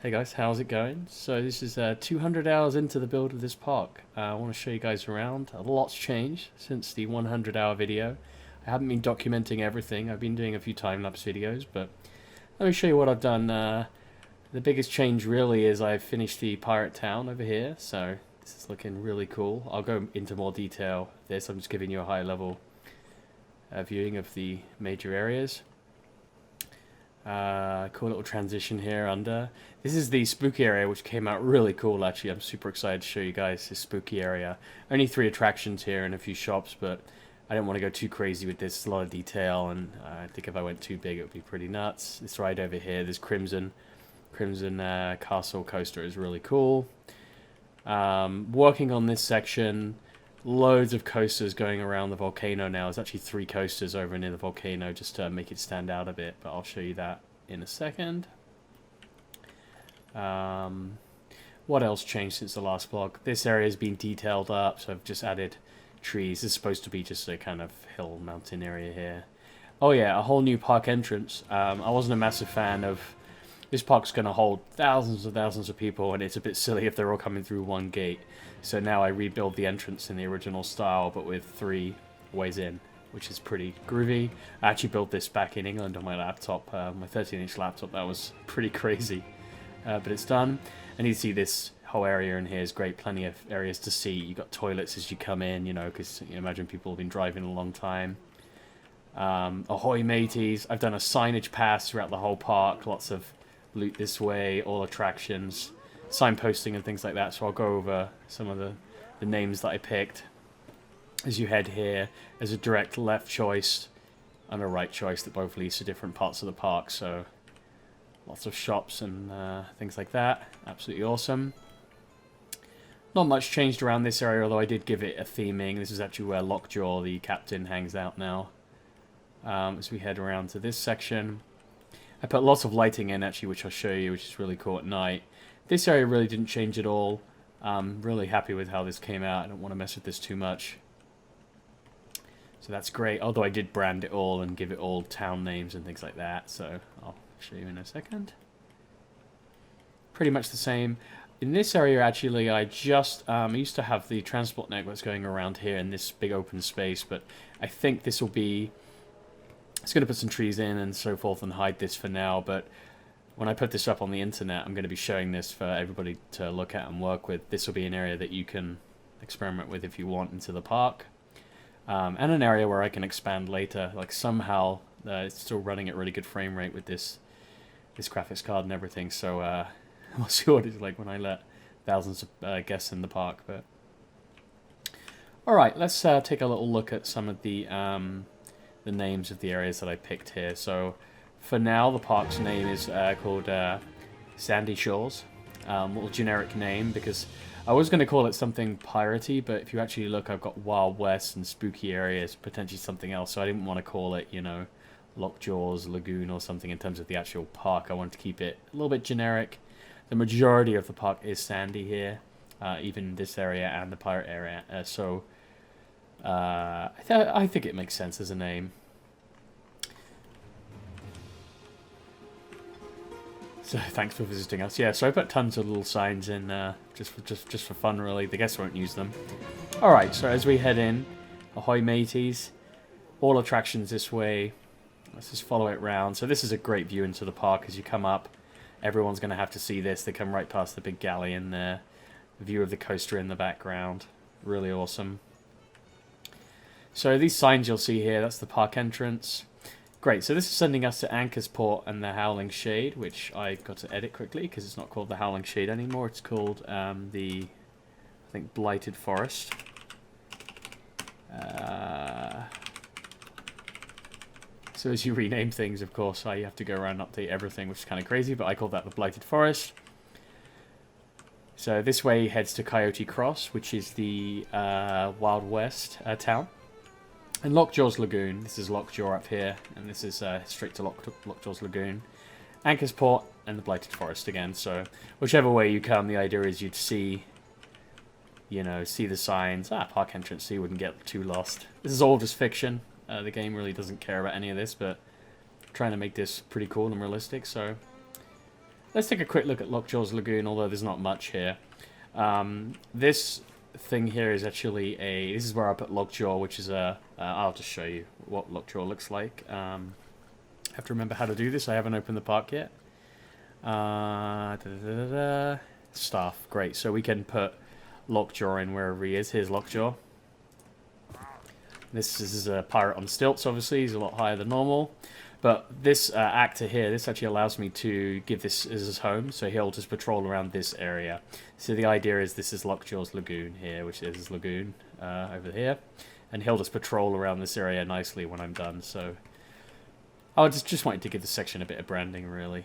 Hey guys, how's it going? So this is 200 hours into the build of this park. I want to show you guys around. A lot's changed since the 100-hour video. I haven't been documenting everything. I've been doing a few time-lapse videos, but let me show you what I've done. The biggest change really is I've finished the pirate town over here, so this is looking really cool. I'll go into more detail of this. I'm just giving you a high-level viewing of the major areas. Cool little transition here under. This is the spooky area, which came out really cool actually. I'm super excited to show you guys this spooky area. Only 3 attractions here and a few shops, but I didn't want to go too crazy with this. It's a lot of detail, and I think if I went too big it would be pretty nuts. This ride over here, this Crimson Castle coaster is really cool. Working on this section, loads of coasters going around the volcano now. There's actually 3 coasters over near the volcano just to make it stand out a bit, but I'll show you that in a second. What else changed since the last vlog? This area has been detailed up, so I've just added trees. This is supposed to be just a kind of hill mountain area here. Oh yeah, a whole new park entrance. I wasn't a massive fan of... This park's going to hold thousands and thousands of people, and it's a bit silly if they're all coming through one gate. So now I rebuild the entrance in the original style, but with 3 ways in, which is pretty groovy. I actually built this back in England on my laptop, my 13-inch laptop. That was pretty crazy, but it's done. And you see this whole area in here is great, plenty of areas to see. You got toilets as you come in, you know, because you imagine people have been driving a long time. Ahoy mateys! I've done a signage pass throughout the whole park, lots of loot this way, all attractions, signposting and things like that. So I'll go over some of the names that I picked. As you head here, there's a direct left choice and a right choice that both leads to different parts of the park. So lots of shops and things like that. Absolutely awesome. Not much changed around this area, although I did give it a theming. This is actually where Lockjaw, the captain, hangs out now. As we head around to this section, I put lots of lighting in actually, which I'll show you, which is really cool at night. This area really didn't change at all. I'm really happy with how this came out. I don't want to mess with this too much. So that's great, although I did brand it all and give it all town names and things like that. So I'll show you in a second. Pretty much the same. In this area, actually, I just used to have the transport networks going around here in this big open space, but I think this will be... It's going to put some trees in and so forth and hide this for now, but when I put this up on the internet, I'm going to be showing this for everybody to look at and work with. This will be an area that you can experiment with if you want into the park. And an area where I can expand later. Like somehow, it's still running at really good frame rate with this graphics card and everything, so we'll see what it's like when I let thousands of guests in the park. But alright, let's take a little look at some of the names of the areas that I picked here. So for now, the park's name is called Sandy Shores. Little generic name, because I was going to call it something piratey, but if you actually look, I've got Wild West and spooky areas, potentially something else, so I didn't want to call it, you know, Lockjaw's Lagoon or something in terms of the actual park. I wanted to keep it a little bit generic. The majority of the park is sandy here, even this area and the pirate area, so I think it makes sense as a name. So thanks for visiting us. Yeah, so I put tons of little signs in just for fun, really. The guests won't use them. All right, so as we head in, ahoy mateys! All attractions this way. Let's just follow it round. So this is a great view into the park as you come up. Everyone's going to have to see this. They come right past the big galley in there. The view of the coaster in the background. Really awesome. So these signs you'll see here, that's the park entrance. Great, so this is sending us to Anchor's Port and the Howling Shade, which I got to edit quickly because it's not called the Howling Shade anymore. It's called I think, Blighted Forest. So as you rename things, of course, you have to go around and update everything, which is kind of crazy, but I call that the Blighted Forest. So this way heads to Coyote Cross, which is the Wild West town. And Lockjaw's Lagoon, this is Lockjaw up here, and this is straight to Lockjaw's Lagoon. Anchor's Port and the Blighted Forest again, so whichever way you come, the idea is you'd see, you know, see the signs. Park entrance, so you wouldn't get too lost. This is all just fiction. The game really doesn't care about any of this, but I'm trying to make this pretty cool and realistic, so let's take a quick look at Lockjaw's Lagoon, although there's not much here. This thing here is actually this is where I put Lockjaw, which is I'll just show you what Lockjaw looks like. I have to remember how to do this. I haven't opened the park yet. Staff, great. So we can put Lockjaw in wherever he is. Here's Lockjaw. This is a pirate on stilts, obviously. He's a lot higher than normal. But this actor here, this actually allows me to give this as his home. So he'll just patrol around this area. So the idea is this is Lockjaw's Lagoon here, which is his lagoon over here. And he'll just patrol around this area nicely when I'm done. So I just wanted to give this section a bit of branding, really.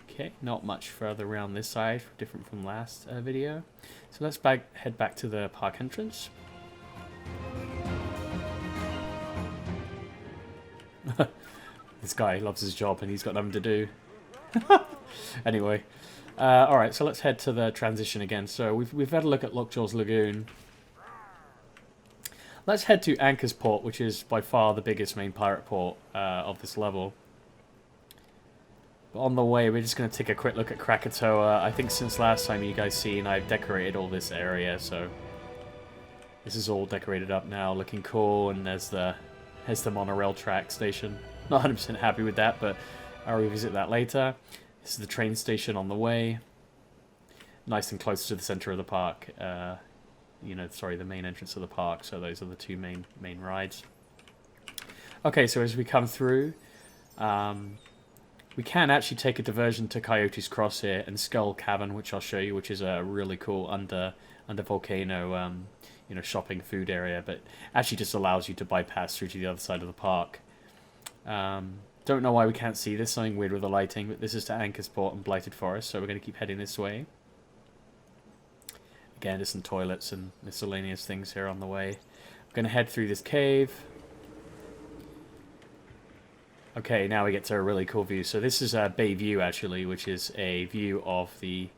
Okay, not much further around this side, different from last video. So let's head back to the park entrance. This guy loves his job and he's got nothing to do. Anyway, alright, so let's head to the transition again. So we've had a look at Lockjaw's Lagoon. Let's head to Anchor's Port, which is by far the biggest main pirate port of this level. But on the way, we're just going to take a quick look at Krakatoa. I think since last time you guys seen, I've decorated all this area, so this is all decorated up now, looking cool. And there's the monorail track station. Not 100% happy with that, but I'll revisit that later. This is the train station on the way. Nice and close to the center of the park. The main entrance of the park. So those are the two main rides. Okay, so as we come through, we can actually take a diversion to Coyote's Cross here and Skull Cavern, which I'll show you, which is a really cool under volcano, shopping food area, but actually just allows you to bypass through to the other side of the park. Don't know why we can't see this. Something weird with the lighting, but this is to Anchor's Port and Blighted Forest, so we're going to keep heading this way. Again, there's some toilets and miscellaneous things here on the way. I'm going to head through this cave. Okay, now we get to a really cool view. So this is a Bay View, actually, which is a view of the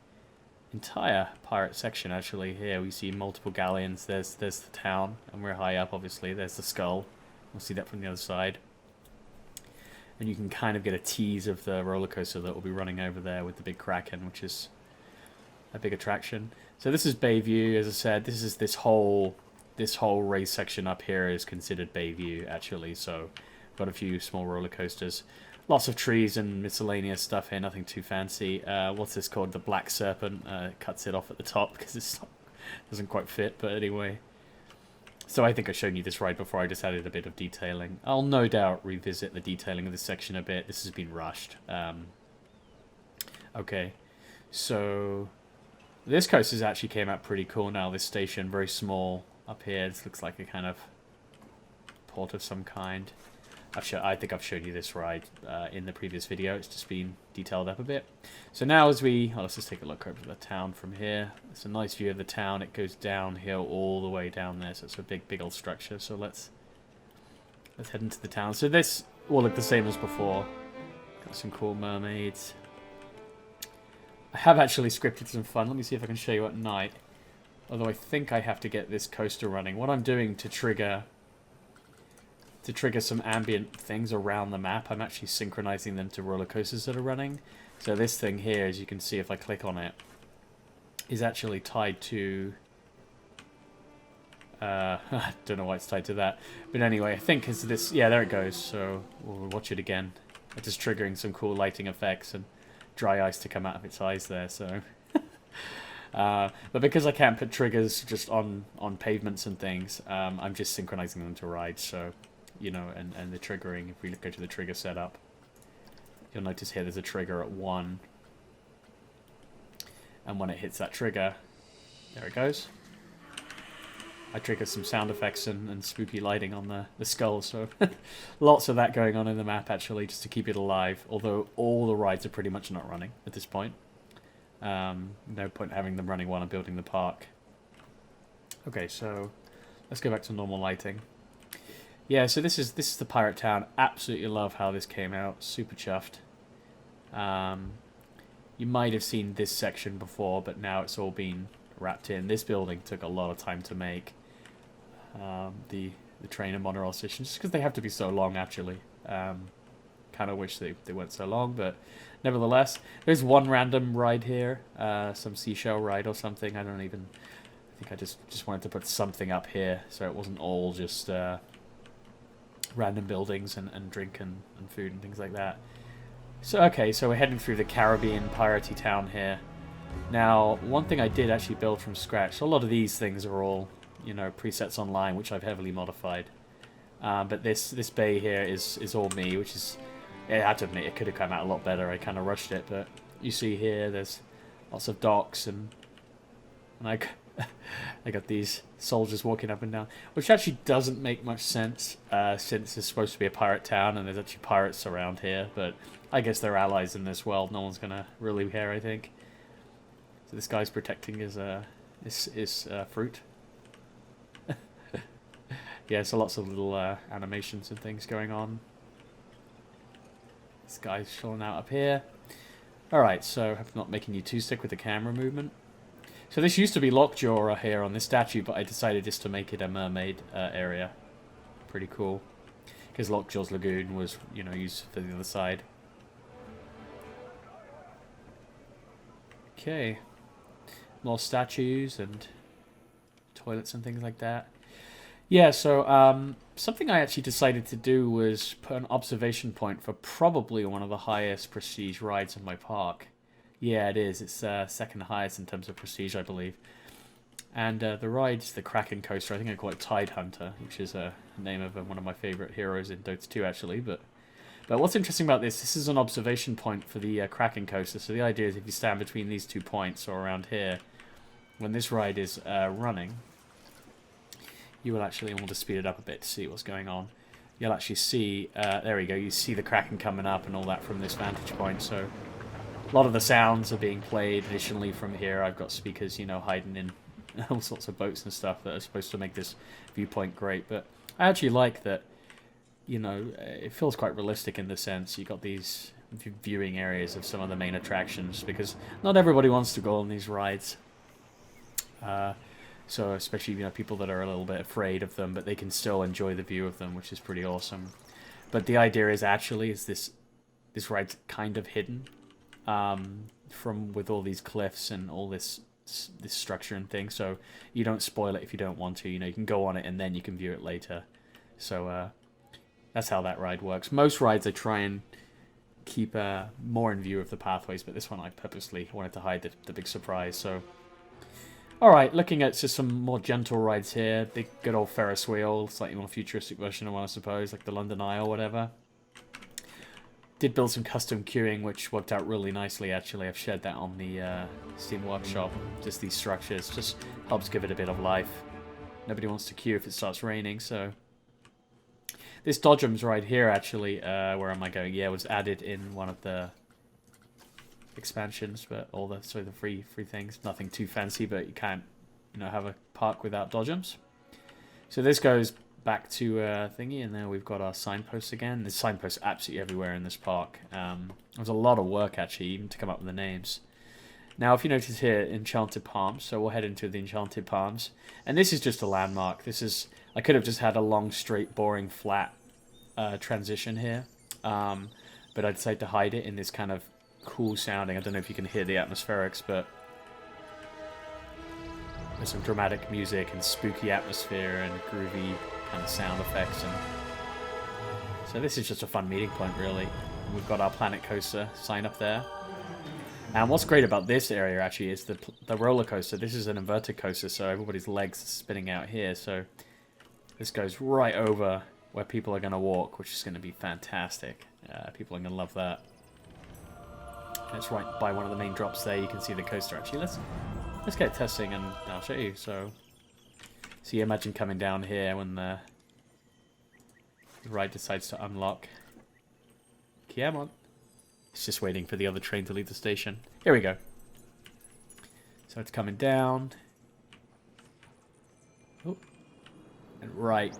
entire pirate section, actually. Here we see multiple galleons. There's the town, and we're high up, obviously. There's the skull. We'll see that from the other side. And you can kind of get a tease of the roller coaster that will be running over there with the big Kraken, which is a big attraction. So this is Bay View, as I said. This whole race section up here is considered Bay View, actually. So got a few small roller coasters. Lots of trees and miscellaneous stuff here, nothing too fancy. What's this called? The Black Serpent. Cuts it off at the top because it doesn't quite fit, but anyway. So I think I've shown you this ride before, I just added a bit of detailing. I'll no doubt revisit the detailing of this section a bit. This has been rushed. Okay, so this coaster actually came out pretty cool now, this station. Very small up here. This looks like a kind of port of some kind. I think I've shown you this ride in the previous video. It's just been detailed up a bit. So now let's just take a look over the town from here. It's a nice view of the town. It goes downhill all the way down there. So it's a big old structure. So let's head into the town. So this will look the same as before. Got some cool mermaids. I have actually scripted some fun. Let me see if I can show you at night. Although I think I have to get this coaster running. What I'm doing to trigger some ambient things around the map, I'm actually synchronizing them to roller coasters that are running. So this thing here, as you can see if I click on it, is actually tied to... I don't know why it's tied to that. But anyway, I think it's this... Yeah, there it goes. So we'll watch it again. It's just triggering some cool lighting effects and dry ice to come out of its eyes there, so... but because I can't put triggers just on pavements and things, I'm just synchronizing them to rides, so... and the triggering, if we go to the trigger setup, you'll notice here there's a trigger at 1. And when it hits that trigger, there it goes. I trigger some sound effects and spooky lighting on the skull, so lots of that going on in the map, actually, just to keep it alive, although all the rides are pretty much not running at this point. No point having them running while I'm building the park. Okay, so let's go back to normal lighting. Yeah, so this is the pirate town. Absolutely love how this came out. Super chuffed. You might have seen this section before, but now it's all been wrapped in. This building took a lot of time to make. The train and monorail stations, just because they have to be so long, actually. Kind kind of wish they weren't so long, but nevertheless, there's one random ride here, some seashell ride or something. I think I just wanted to put something up here so it wasn't all just random buildings and drink and food and things like that. So okay, so we're heading through the Caribbean piratey town here. Now, one thing I did actually build from scratch. So a lot of these things are all, you know, presets online, which I've heavily modified. But this bay here is all me, which is, I have to admit, it could have come out a lot better. I kind of rushed it, but you see here, there's lots of docks and I got these soldiers walking up and down, which actually doesn't make much sense since it's supposed to be a pirate town and there's actually pirates around here. But I guess they're allies in this world. No one's gonna really care, I think. So this guy's protecting his fruit. Yeah, so lots of little animations and things going on. This guy's chilling out up here. Alright, so I'm not making you too sick with the camera movement. So this used to be Lockjaw here on this statue, but I decided just to make it a mermaid area. Pretty cool. Because Lockjaw's lagoon was, you know, used for the other side. Okay. More statues and toilets and things like that. Yeah, so something I actually decided to do was put an observation point for probably one of the highest prestige rides in my park. Yeah, it is. It's second highest in terms of prestige, I believe. And the ride's the Kraken Coaster. I think I call it Tide Hunter, which is a name of one of my favorite heroes in Dota 2, actually. But what's interesting about this is an observation point for the Kraken Coaster. So the idea is if you stand between these 2 points or around here, when this ride is running, you will actually, and we'll just speed it up a bit to see what's going on. You'll actually see, there we go, you see the Kraken coming up and all that from this vantage point. So a lot of the sounds are being played additionally from here. I've got speakers, you know, hiding in all sorts of boats and stuff that are supposed to make this viewpoint great. But I actually like that, you know, it feels quite realistic in the sense you've got these viewing areas of some of the main attractions, because not everybody wants to go on these rides. So especially, you know, people that are a little bit afraid of them, but they can still enjoy the view of them, which is pretty awesome. But the idea is actually this ride's kind of hidden from with all these cliffs and all this structure and things. So you don't spoil it if you don't want to. You know, you can go on it and then you can view it later. So that's how that ride works. Most rides I try and keep more in view of the pathways, but this one I purposely wanted to hide the big surprise. So. Alright, looking at just some more gentle rides here. Big good old Ferris wheel, slightly more futuristic version of one, I suppose, like the London Eye or whatever. Did build some custom queuing, which worked out really nicely, actually. I've shared that on the Steam Workshop. Just these structures, just helps give it a bit of life. Nobody wants to queue if it starts raining, so... This Dodgems ride here, actually, where am I going? Yeah, was added in one of the expansions, but all the free things, nothing too fancy, but you can't, you know, have a park without Dodgems. So this goes back to thingy, and then we've got our signposts again. There's signposts absolutely everywhere in this park. There's a lot of work actually, even to come up with the names. Now, if you notice here, Enchanted Palms, so we'll head into the Enchanted Palms, and this is just a landmark. This is, I could have just had a long, straight, boring, flat transition here, but I decided to hide it in this kind of cool sounding. I don't know if you can hear the atmospherics, but there's some dramatic music and spooky atmosphere and groovy kind of sound effects, and so this is just a fun meeting point, really. We've got our Planet Coaster sign up there, and what's great about this area actually is the roller coaster. This is an inverted coaster, so everybody's legs are spinning out here, so this goes right over where people are going to walk, which is going to be fantastic. People are going to love that. It's right by one of the main drops there. You can see the coaster. Actually, let's get testing and I'll show you. So you imagine coming down here when the ride decides to unlock. Come on. It's just waiting for the other train to leave the station. Here we go. So it's coming down. Oh. And right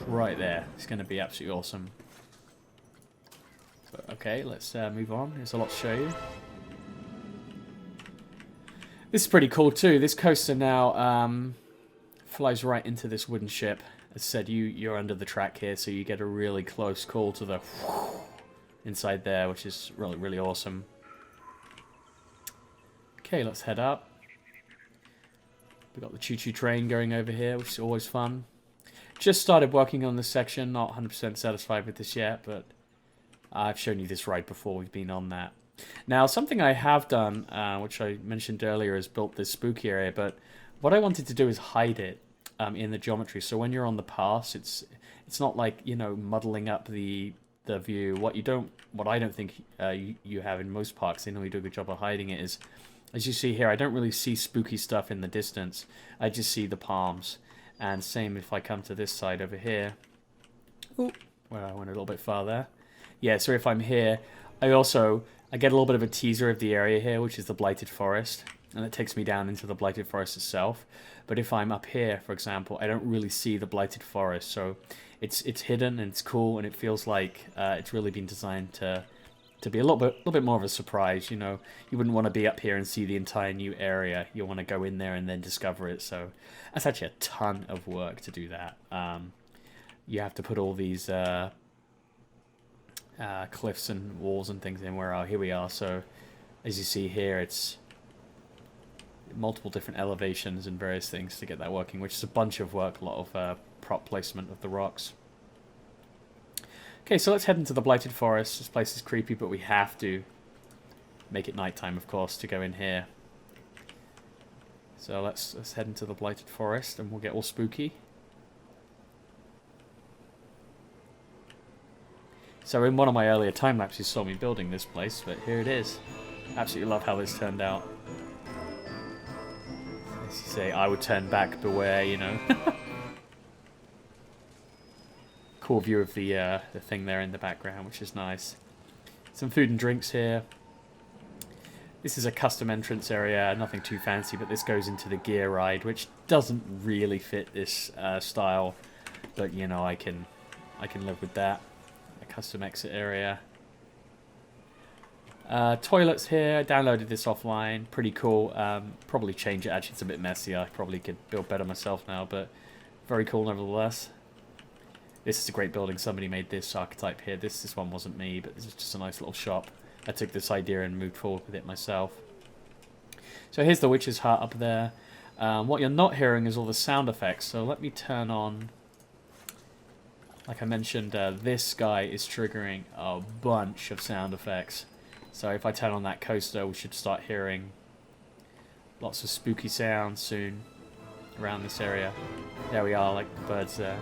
there. It's going to be absolutely awesome. Okay, let's move on. There's a lot to show you. This is pretty cool too. This coaster now flies right into this wooden ship. As I said, you're under the track here, so you get a really close call to the inside there, which is really, really awesome. Okay, let's head up. We've got the choo-choo train going over here, which is always fun. Just started working on this section, not 100% satisfied with this yet, but I've shown you this ride before, we've been on that. Now, something I have done, which I mentioned earlier, is built this spooky area, but what I wanted to do is hide it in the geometry. So when you're on the pass, it's not like, you know, muddling up the view. What I don't think you have in most parks, they normally do a good job of hiding it, is, as you see here, I don't really see spooky stuff in the distance. I just see the palms. And same if I come to this side over here. Oh, well, I went a little bit far there. Yeah, so if I'm here, I get a little bit of a teaser of the area here, which is the Blighted Forest. And it takes me down into the Blighted Forest itself. But if I'm up here, for example, I don't really see the Blighted Forest. So it's hidden and it's cool, and it feels like it's really been designed to be a little bit more of a surprise. You know, you wouldn't want to be up here and see the entire new area. You want to go in there and then discover it. So that's actually a ton of work to do that. You have to put all these cliffs and walls and things in. Here we are. So as you see here, it's multiple different elevations and various things to get that working, which is a bunch of work, a lot of prop placement of the rocks. Okay, so let's head into the Blighted Forest. This place is creepy, but we have to make it nighttime, of course, to go in here. So let's head into the Blighted Forest, and we'll get all spooky. So in one of my earlier time lapses, you saw me building this place, but here it is. Absolutely love how this turned out. As you say, I would turn back, beware, you know. Cool view of the thing there in the background, which is nice. Some food and drinks here. This is a custom entrance area, nothing too fancy, but this goes into the gear ride, which doesn't really fit this style, but you know, I can live with that. A custom exit area. Toilets here. I downloaded this offline. Pretty cool. Probably change it. Actually, it's a bit messy. I probably could build better myself now, but very cool nevertheless. This is a great building. Somebody made this archetype here. This one wasn't me, but this is just a nice little shop. I took this idea and moved forward with it myself. So here's the witch's hut up there. What you're not hearing is all the sound effects. So let me turn on... Like I mentioned, this guy is triggering a bunch of sound effects. So if I turn on that coaster, we should start hearing lots of spooky sounds soon around this area. There we are, like the birds there.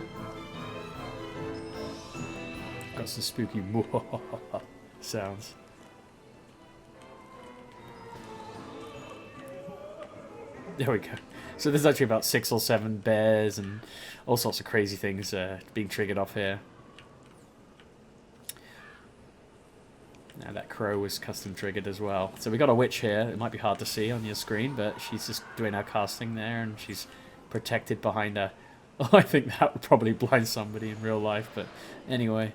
Got some spooky sounds. There we go. So there's actually about 6 or 7 bears and all sorts of crazy things being triggered off here. Now that crow was custom triggered as well. So we got a witch here. It might be hard to see on your screen, but she's just doing her casting there, and she's protected behind her. Oh, I think that would probably blind somebody in real life, but anyway.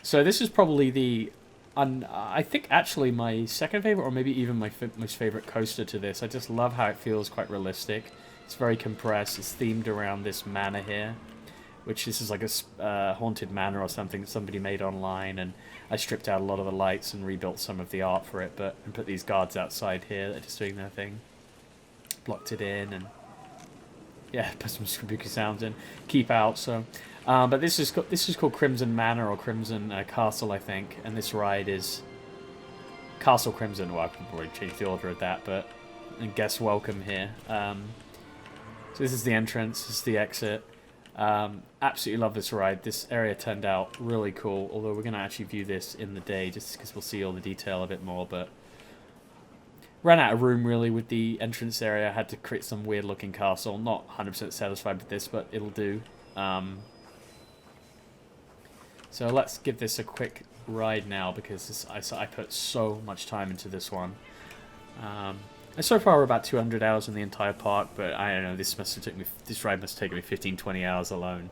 So this is probably the, I think actually my second favorite, or maybe even my most favorite coaster to this. I just love how it feels quite realistic. It's very compressed. It's themed around this manor here, which this is like a haunted manor or something that somebody made online, and I stripped out a lot of the lights and rebuilt some of the art for it, and put these guards outside here that are just doing their thing. Blocked it in, and yeah, put some spooky sounds in. Keep out, so... but this is called Crimson Manor, or Crimson Castle, I think, and this ride is Castle Crimson. Well, I can probably change the order of that, but and guest welcome here. So this is the entrance, this is the exit. Absolutely love this ride. This area turned out really cool, although we're going to actually view this in the day just because we'll see all the detail a bit more, but ran out of room really with the entrance area. I had to create some weird looking castle. Not 100% satisfied with this, but it'll do. So let's give this a quick ride now, because I put so much time into this one. And so far we're about 200 hours in the entire park, but I don't know, this ride must have taken me 15-20 hours alone.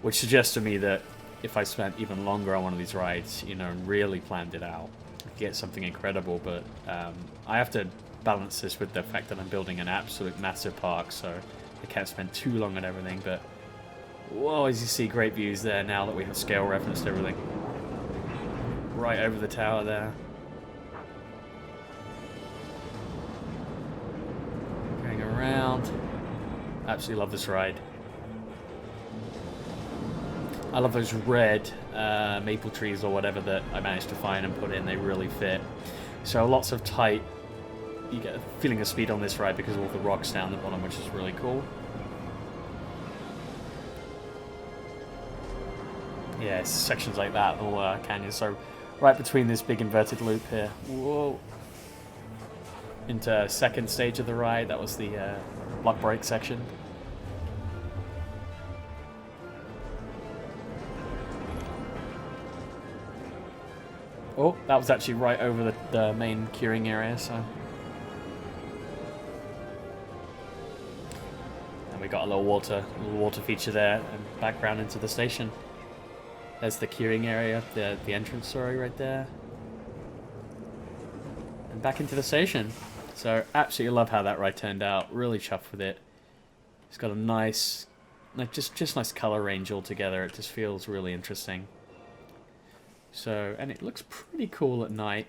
Which suggests to me that if I spent even longer on one of these rides, you know, and really planned it out, I could get something incredible, but I have to balance this with the fact that I'm building an absolute massive park, so I can't spend too long on everything, but whoa, as you see, great views there now that we have scale referenced everything. right over the tower there. Going around. Absolutely love this ride. I love those red maple trees or whatever that I managed to find and put in. They really fit. So lots of tight. You get a feeling of speed on this ride because of all the rocks down the bottom, which is really cool. Yeah, sections like that, all canyons. So right between this big inverted loop here. Whoa. Into second stage of the ride. That was the block break section. Oh, that was actually right over the main curing area, so. And we got a little water feature there, and background into the station. There's the curing area, the entrance, sorry, right there. And back into the station. So, absolutely love how that ride turned out. Really chuffed with it. It's got a nice, like just nice color range altogether. It just feels really interesting. So, and it looks pretty cool at night.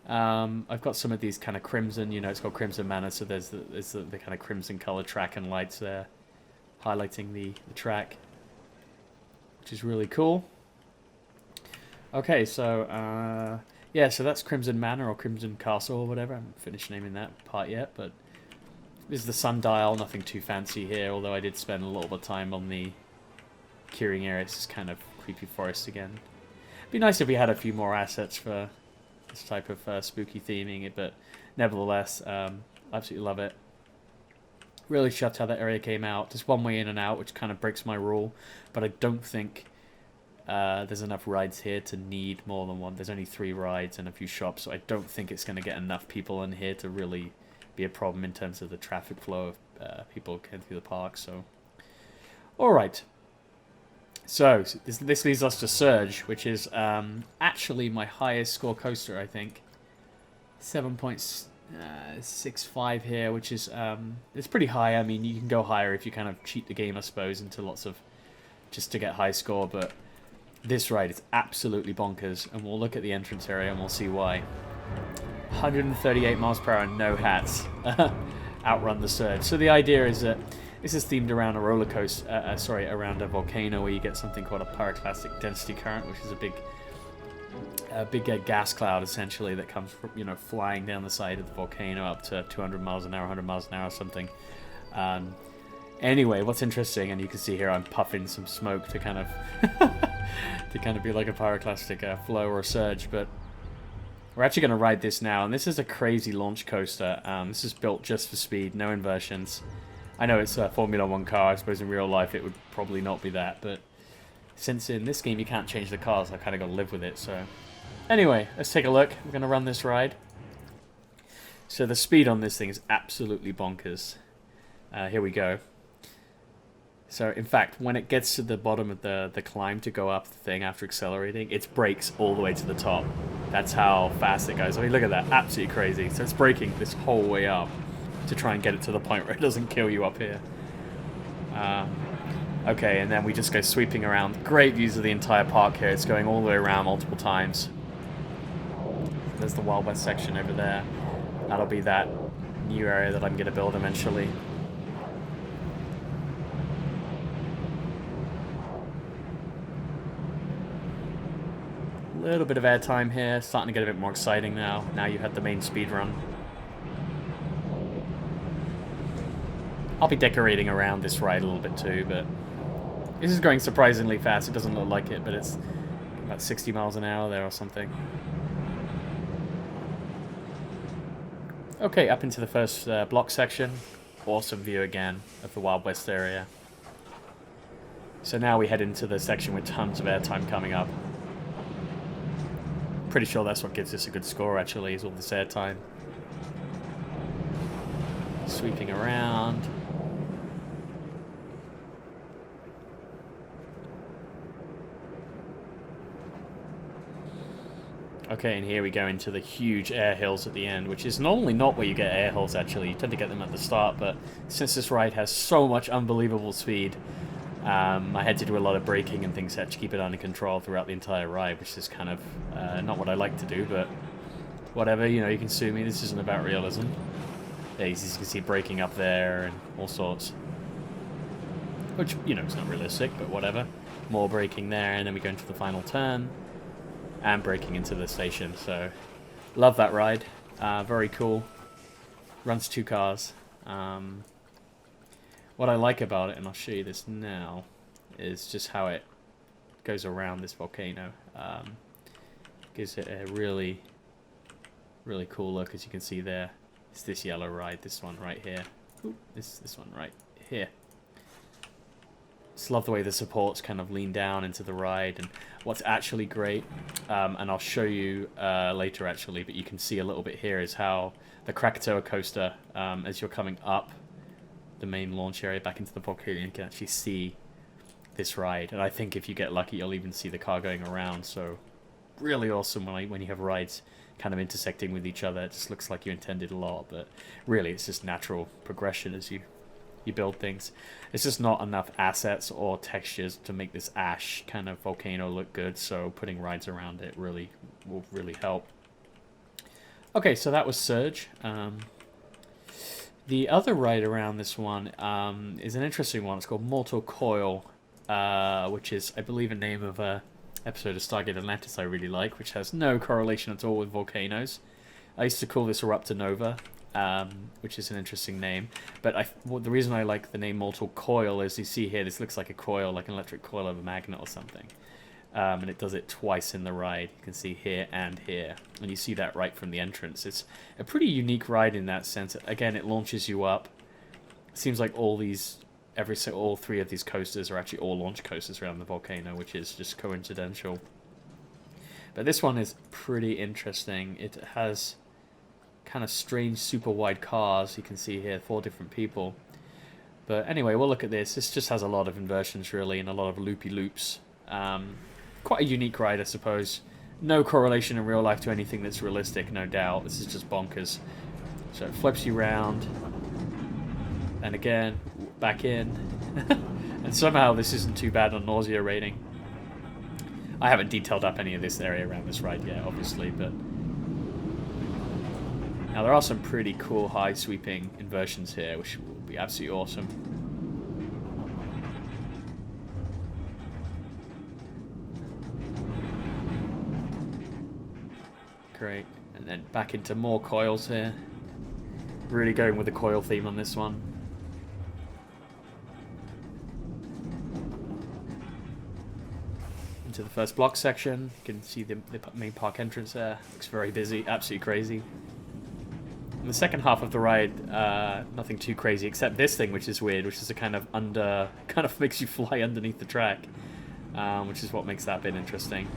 I've got some of these kind of crimson, you know, it's called Crimson Manor, so there's the kind of crimson color track and lights there, highlighting the track, which is really cool. Okay, so, yeah, so that's Crimson Manor or Crimson Castle or whatever. I haven't finished naming that part yet, but this is the sundial, nothing too fancy here, although I did spend a little bit of time on the curing area. It's just kind of creepy forest again. It'd be nice if we had a few more assets for this type of spooky theming, but nevertheless, absolutely love it. Really chuffed how that area came out. Just one way in and out, which kind of breaks my rule, but I don't think there's enough rides here to need more than one. There's only 3 rides and a few shops, so I don't think it's going to get enough people in here to really be a problem in terms of the traffic flow of people going through the park. So, all right. So this leads us to Surge, which is actually my highest score coaster, I think. 7.65 here, which is it's pretty high. I mean, you can go higher if you kind of cheat the game, I suppose, into lots of just to get high score. But this ride is absolutely bonkers, and we'll look at the entrance area and we'll see why. 138 miles per hour, no hats, outrun the Surge. So the idea is that this is themed around a roller coaster, around a volcano where you get something called a pyroclastic density current, which is a big gas cloud essentially that comes from, you know, flying down the side of the volcano up to 200 miles an hour, 100 miles an hour or something. Anyway, what's interesting, and you can see here I'm puffing some smoke to kind of be like a pyroclastic flow or surge, but we're actually going to ride this now, and this is a crazy launch coaster. This is built just for speed, no inversions. I know it's a Formula 1 car. I suppose in real life it would probably not be that, but since in this game you can't change the cars, I kind of got to live with it. So anyway, let's take a look. We're going to run this ride. So the speed on this thing is absolutely bonkers. Here we go. So in fact, when it gets to the bottom of the climb to go up the thing after accelerating, it brakes all the way to the top. That's how fast it goes. I mean, look at that. Absolutely crazy. So it's braking this whole way up to try and get it to the point where it doesn't kill you up here. Okay, and then we just go sweeping around. Great views of the entire park here. It's going all the way around multiple times. There's the Wild West section over there. That'll be that new area that I'm going to build eventually. A little bit of airtime here. Starting to get a bit more exciting now. Now you have the main speed run. I'll be decorating around this ride a little bit too, but this is going surprisingly fast. It doesn't look like it, but it's about 60 miles an hour there or something. Okay, up into the first block section. Awesome view again of the Wild West area. So now we head into the section with tons of airtime coming up. Pretty sure that's what gives us a good score actually, is all this airtime. Sweeping around. Okay, and here we go into the huge air hills at the end, which is normally not where you get air hills actually. You tend to get them at the start, but since this ride has so much unbelievable speed, I had to do a lot of braking and things to actually keep it under control throughout the entire ride, which is kind of not what I like to do, but whatever, you know, you can sue me. This isn't about realism. Yeah, you can see braking up there and all sorts. Which, you know, it's not realistic, but whatever. More braking there, and then we go into the final turn. And braking into the station, so... Love that ride. Very cool. Runs 2 cars. What I like about it, and I'll show you this now, is just how it goes around this volcano. Gives it a really, really cool look, as you can see there. It's this yellow ride, this one right here. Ooh, this one right here. Just love the way the supports kind of lean down into the ride, and what's actually great, and I'll show you later actually, but you can see a little bit here is how the Krakatoa coaster, as you're coming up the main launch area back into the volcano, you can actually see this ride, and I think if you get lucky you'll even see the car going around. So really awesome when you have rides kind of intersecting with each other. It just looks like you intended a lot, but really it's just natural progression as you build things. It's just not enough assets or textures to make this ash kind of volcano look good, so putting rides around it will really help. Okay, so that was Surge. The other ride around this one is an interesting one. It's called Mortal Coil, which is, I believe, a name of a episode of Stargate Atlantis I really like, which has no correlation at all with volcanoes. I used to call this Eruptor Nova, which is an interesting name. But the reason I like the name Mortal Coil is you see here, this looks like a coil, like an electric coil of a magnet or something. And it does it twice in the ride. You can see here and here. And you see that right from the entrance. It's a pretty unique ride in that sense. Again, it launches you up. It seems like all 3 of these coasters are actually all launch coasters around the volcano, which is just coincidental. But this one is pretty interesting. It has kind of strange super wide cars. You can see here 4 different people. But anyway, we'll look at this. This just has a lot of inversions really and a lot of loopy loops. Quite a unique ride, I suppose. No correlation in real life to anything that's realistic, no doubt. This is just bonkers. So it flips you round, and again, back in. And somehow this isn't too bad on nausea rating. I haven't detailed up any of this area around this ride yet, obviously, but... Now there are some pretty cool high sweeping inversions here, which will be absolutely awesome. Great, and then back into more coils here. Really going with the coil theme on this one. Into the first block section. You can see the main park entrance there. Looks very busy, absolutely crazy. In the second half of the ride, nothing too crazy except this thing, which is weird, which is a kind of makes you fly underneath the track, which is what makes that bit interesting.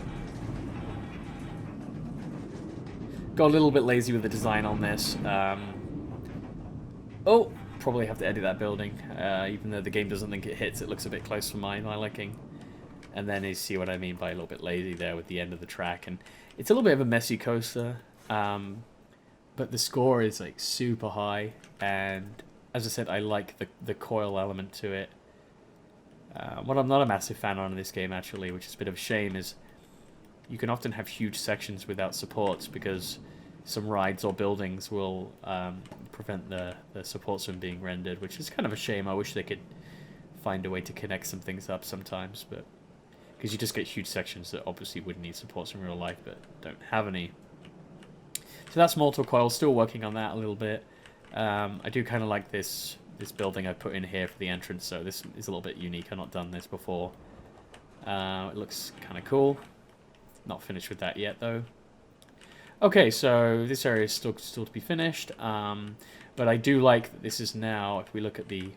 Got a little bit lazy with the design on this. Oh, probably have to edit that building. Even though the game doesn't think it hits, it looks a bit close for my liking. And then you see what I mean by a little bit lazy there with the end of the track. And it's a little bit of a messy coaster, but the score is like super high. And as I said, I like the coil element to it. What I'm not a massive fan on in this game, actually, which is a bit of a shame, is you can often have huge sections without supports because some rides or buildings will prevent the supports from being rendered, which is kind of a shame. I wish they could find a way to connect some things up sometimes, but because you just get huge sections that obviously would need supports in real life but don't have any. So that's Mortal Coil, still working on that a little bit. I do kind of like this building I put in here for the entrance, so this is a little bit unique. I've not done this before. It looks kind of cool. Not finished with that yet, though. Okay, so this area is still to be finished, but I do like that this is now, if we look at the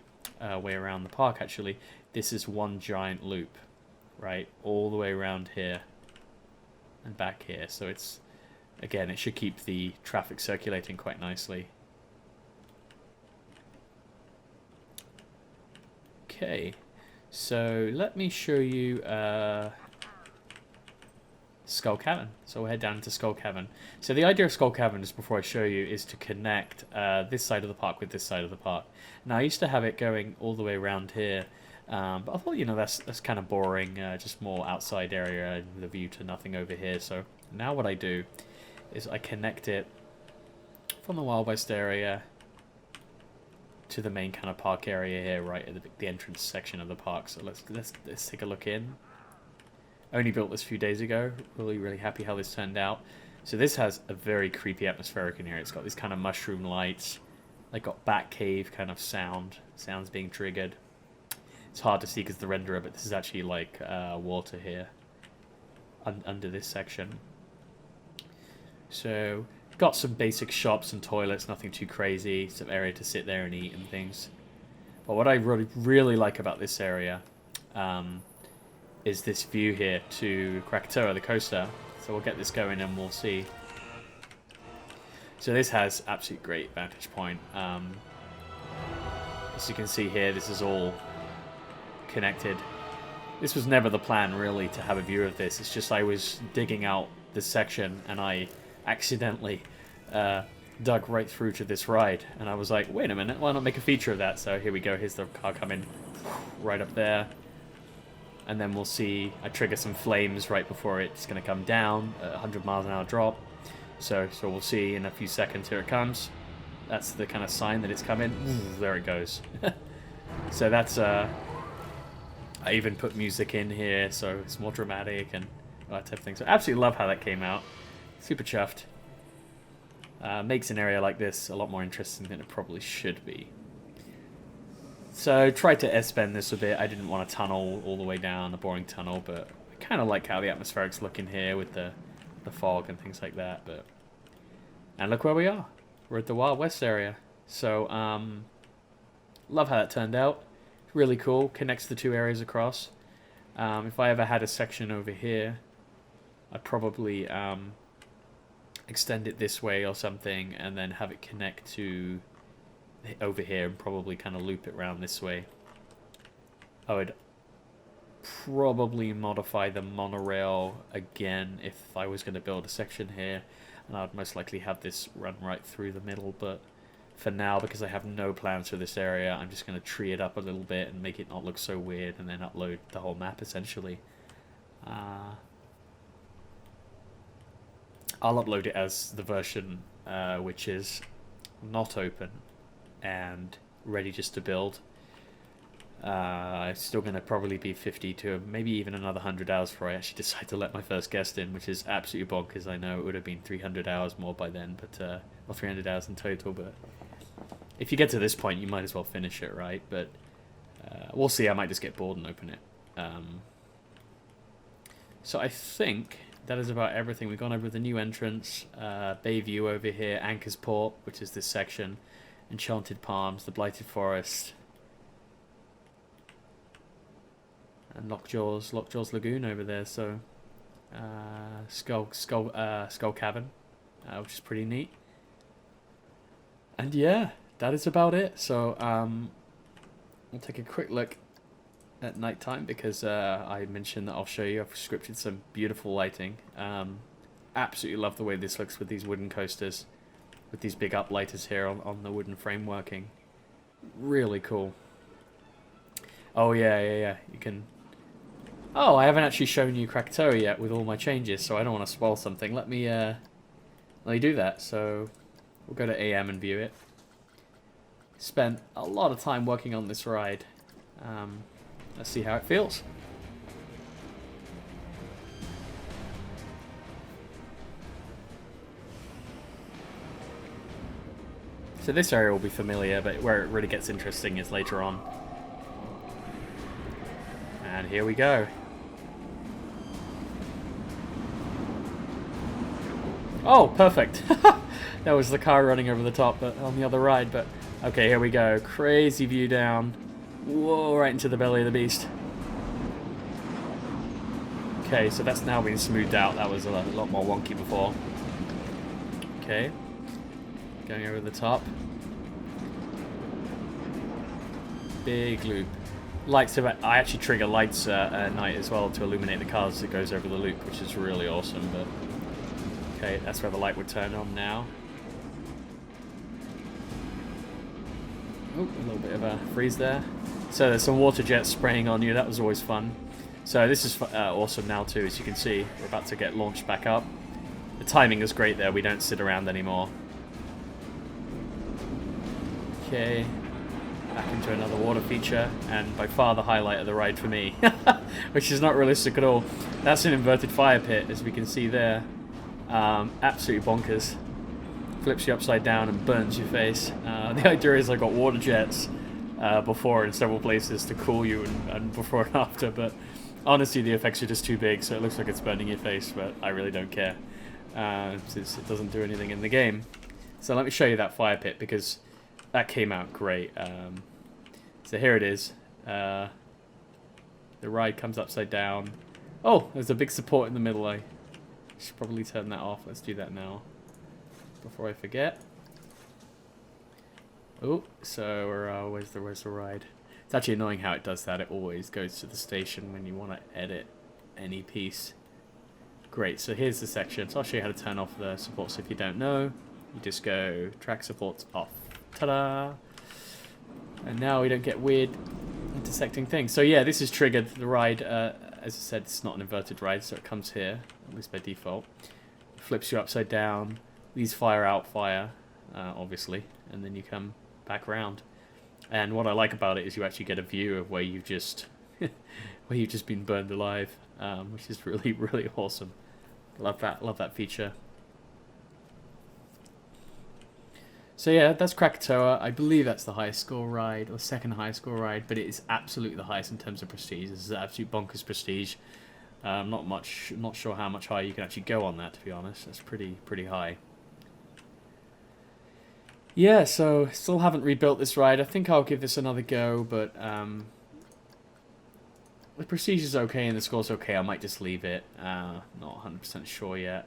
way around the park, actually, this is one giant loop, right, all the way around here and back here. So it's, again, it should keep the traffic circulating quite nicely. Okay, so let me show you Skull Cavern. So we'll head down to Skull Cavern. So the idea of Skull Cavern, just before I show you, is to connect this side of the park with this side of the park. Now I used to have it going all the way around here, But I thought, you know, that's kind of boring. Just more outside area and the view to nothing over here. So now what I do is I connect it from the Wild West area to the main kind of park area here, right at the entrance section of the park. So let's take a look in. Only built this a few days ago. Really happy how this turned out. So this has a very creepy atmospheric in here. It's got these kind of mushroom lights. They got bat cave kind of sounds being triggered. It's hard to see because the renderer, but this is actually like water here under this section. So got some basic shops and toilets, nothing too crazy. Some area to sit there and eat and things. But what I really like about this area is this view here to Krakatoa, the coaster. So we'll get this going and we'll see. So this has absolutely great vantage point. As you can see here, this is all connected. This was never the plan, really, to have a view of this. It's just I was digging out this section and I accidentally dug right through to this ride. And I was like, wait a minute, why not make a feature of that? So here we go. Here's the car coming right up there. And then we'll see I trigger some flames right before it's going to come down, a 100 miles an hour drop. So we'll see in a few seconds. Here it comes. That's the kind of sign that it's coming. There it goes. So that's... I even put music in here, so it's more dramatic and that type of thing. So I absolutely love how that came out. Super chuffed. Makes an area like this a lot more interesting than it probably should be. So tried to S-bend this a bit. I didn't want a tunnel all the way down, a boring tunnel, but I kind of like how the atmospherics look in here with the fog and things like that. And look where we are. We're at the Wild West area. So love how that turned out. Really cool. Connects the two areas across. If I ever had a section over here, I'd probably extend it this way or something and then have it connect to over here and probably kind of loop it around this way. I would probably modify the monorail again if I was going to build a section here, and I'd most likely have this run right through the middle, but for now, because I have no plans for this area, I'm just going to tree it up a little bit and make it not look so weird and then upload the whole map essentially. I'll upload it as the version which is not open and ready just to build. It's still going to probably be 50 to maybe even another 100 hours before I actually decide to let my first guest in, which is absolutely bonkers. I know it would have been 300 hours more by then, but or 300 hours in total. But if you get to this point, you might as well finish it, right? But we'll see. I might just get bored and open it. So I think that is about everything. We've gone over the new entrance, Bayview over here, Anchor's Port, which is this section, Enchanted Palms, the Blighted Forest, and Lockjaw's Lagoon over there. So Skull Cavern, which is pretty neat. And yeah, that is about it. So we'll take a quick look at nighttime because I mentioned that I'll show you. I've scripted some beautiful lighting. Absolutely love the way this looks with these wooden coasters, with these big uplighters here on the wooden frameworking. Really cool. Oh yeah. You can. Oh, I haven't actually shown you Krakatoa yet with all my changes, so I don't want to spoil something. Let me do that. So we'll go to AM and view it. Spent a lot of time working on this ride. Let's see how it feels. So this area will be familiar, but where it really gets interesting is later on. And here we go. Oh, perfect. That was the car running over the top, but on the other ride. But okay, here we go. Crazy view down. Whoa, right into the belly of the beast. Okay, so that's now been smoothed out. That was a lot more wonky before. Okay. Going over the top. Big loop. Lights. I actually trigger lights at night as well to illuminate the cars as it goes over the loop, which is really awesome. But okay, that's where the light would turn on now. Oh, a little bit of a freeze there. So there's some water jets spraying on you. That was always fun. So this is awesome now too. As you can see, we're about to get launched back up. The timing is great there. We don't sit around anymore. Okay. Back into another water feature, and by far the highlight of the ride for me, which is not realistic at all. That's an inverted fire pit, as we can see there. Absolutely bonkers. Flips you upside down and burns your face. The idea is I got water jets before in several places to cool you and before and after, but honestly the effects are just too big, so it looks like it's burning your face, but I really don't care, since it doesn't do anything in the game. So let me show you that fire pit, because that came out great. So here it is. The ride comes upside down. Oh, there's a big support in the middle. I should probably turn that off. Let's do that now before I forget. Oh, so where's the ride? It's actually annoying how it does that. It always goes to the station when you want to edit any piece. Great, so here's the section. So I'll show you how to turn off the supports if you don't know. You just go track supports off. Ta-da! And now we don't get weird intersecting things. So yeah, this is triggered. The ride, as I said, it's not an inverted ride, so it comes here, at least by default. Flips you upside down. These fire out fire, obviously, and then you come back around. And what I like about it is you actually get a view of where you've just where you've just been burned alive, which is really, really awesome. Love that feature. So yeah, that's Krakatoa. I believe that's the highest score ride, or second highest score ride, but it is absolutely the highest in terms of prestige. This is absolute bonkers prestige. Not sure how much higher you can actually go on that, to be honest. That's pretty high. Yeah, so still haven't rebuilt this ride. I think I'll give this another go, but the prestige is okay and the score's okay. I might just leave it. Not 100% sure yet.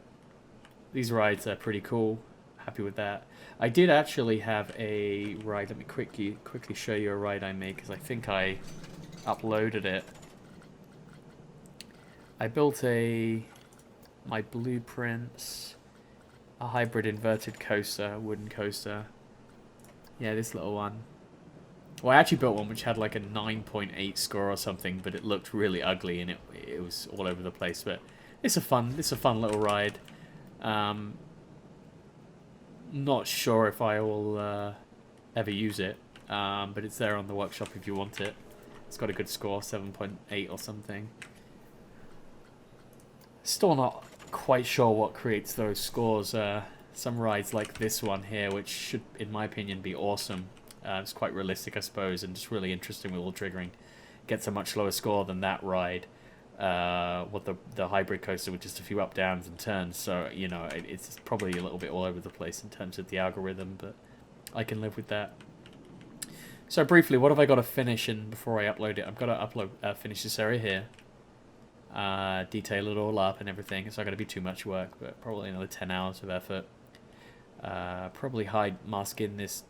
These rides are pretty cool. Happy with that. I did actually have a ride. Let me quickly show you a ride I made, because I think I uploaded it. I built my blueprints, a hybrid inverted coaster, wooden coaster. Yeah, this little one. Well, I actually built one which had like a 9.8 score or something, but it looked really ugly and it was all over the place. But it's a fun little ride. Not sure if I will ever use it, but it's there on the workshop if you want it. It's got a good score, 7.8 or something. Still not quite sure what creates those scores. Some rides like this one here, which should, in my opinion, be awesome. It's quite realistic, I suppose, and just really interesting with all triggering. Gets a much lower score than that ride. What the hybrid coaster with just a few up, downs, and turns. So, you know, it's probably a little bit all over the place in terms of the algorithm, but I can live with that. So briefly, what have I got to finish in before I upload it? I've got to finish this area here. Detail it all up and everything. It's not going to be too much work, but probably another 10 hours of effort. Probably mask in this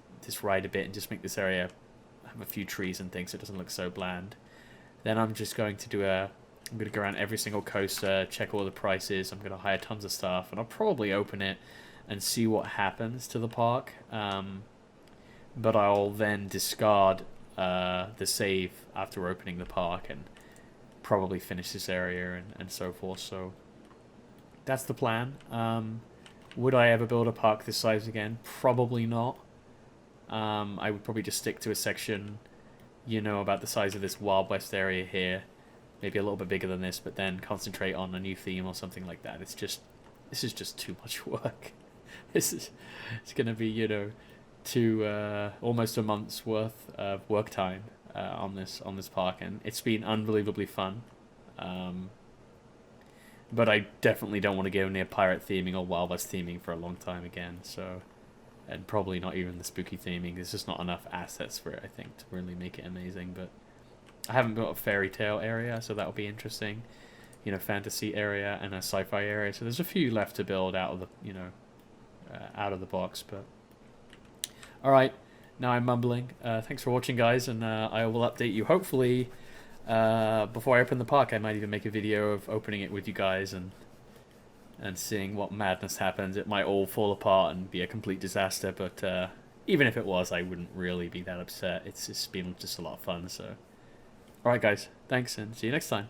ride a bit and just make this area have a few trees and things so it doesn't look so bland. Then I'm just going to I'm going to go around every single coaster, check all the prices. I'm going to hire tons of stuff, and I'll probably open it and see what happens to the park. But I'll then discard the save after opening the park and probably finish this area and so forth. So that's the plan. Would I ever build a park this size again? Probably not. I would probably just stick to a section, you know, about the size of this Wild West area here. Maybe a little bit bigger than this, but then concentrate on a new theme or something like that. This is just too much work. It's going to be, you know, almost a month's worth of work time on this park, and it's been unbelievably fun. But I definitely don't want to go near pirate theming or Wild West theming for a long time again. So, and probably not even the spooky theming. There's just not enough assets for it, I think, to really make it amazing. But I haven't built a fairy tale area, so that'll be interesting. You know, fantasy area and a sci-fi area. So there's a few left to build out of the, you know, out of the box. But all right, now I'm mumbling. Thanks for watching, guys, and I will update you hopefully before I open the park. I might even make a video of opening it with you guys and seeing what madness happens. It might all fall apart and be a complete disaster, but even if it was, I wouldn't really be that upset. It's been just a lot of fun, so All right, guys. Thanks, and see you next time.